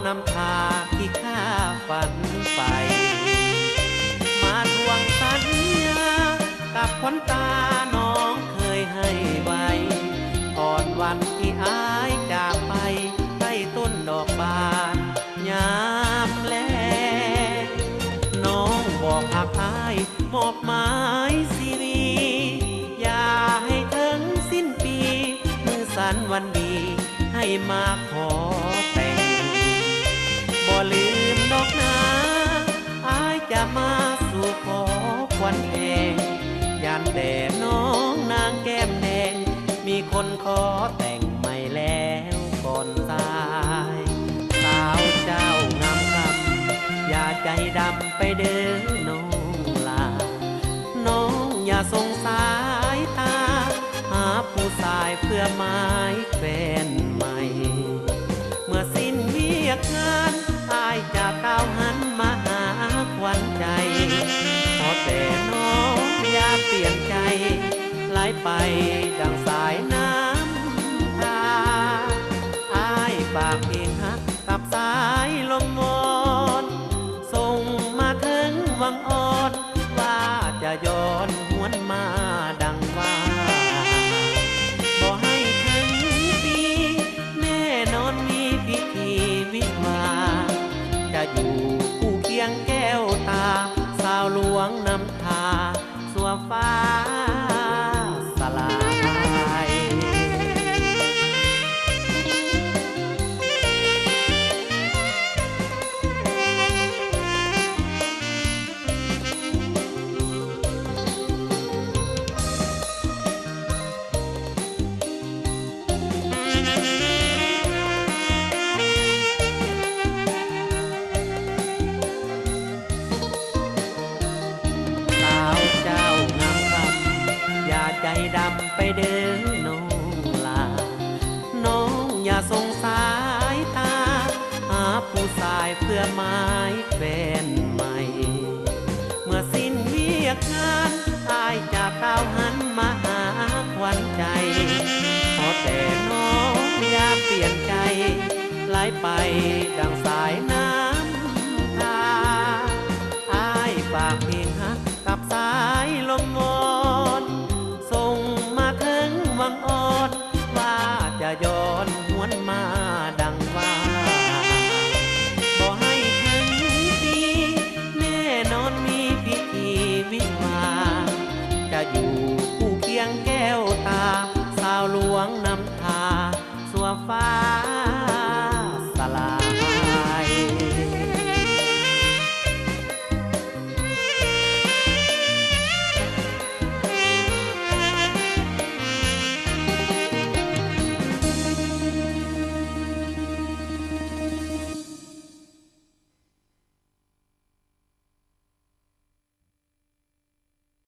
นำทางที่ข้าฝันไปมาทวงสัญญากับขวัญตาน้องเคยให้ไว้ก่อนวันที่อายจากไปใต้ต้นดอกบานยามแลน้องบอกหักอายมอบหมายชีวิตอย่าให้ถึงสิ้นปีมือสันวันดีให้มาขอแต่งบ่ลืมดอกนาอายจะมาสู่ขอควันแหงยันแด่น้องนางแก้มแดงมีคนขอแต่งใหม่แล้วก่อนตายสาวเจ้างามคำอย่าใจดำไปเด้อน้องลาน้องอย่าสงสายตาหาผู้ชายเพื่อหมายแฟนใหม่เมื่อสิ้นเวียกงานอายจะก้าวหันมาหาควันใจขอแต่น้องอย่าเปลี่ยนใจไหลไปดังสายน้ำตาอายฝากเพลงฮักกับสายลมมอนส่งมาถึงวังอ่อนว่าจะย้อนหวนมาดังว่าบ่ให้ถึงปีแน่นอนมีพิธีวิวาจะอยู่คู่เคียงแก้วตาสาวหลวงนำทาสัวฟ้าสลายใจดำไปเดินน้องลาน้องอย่าสงสายตาหาผู้ชายเพื่อหมายแฟนใหม่เมื่อสิ้นเวียกงานอายจะก้าวหันมาหาควันใจขอแต่น้องอย่าเปลี่ยนใจไหลไปดังสายน้ำตาอายฝากเพลงฮักกับสายลมมอนส่งมาถึงวังอ่อนว่าจะย้อนหวนมาดังว่าบ่ให้ถึงปีแน่นอนมีพิธีวิวาจะอยู่คู่เคียงแก้วตาสาวหลวงนำทาสัวฟ้า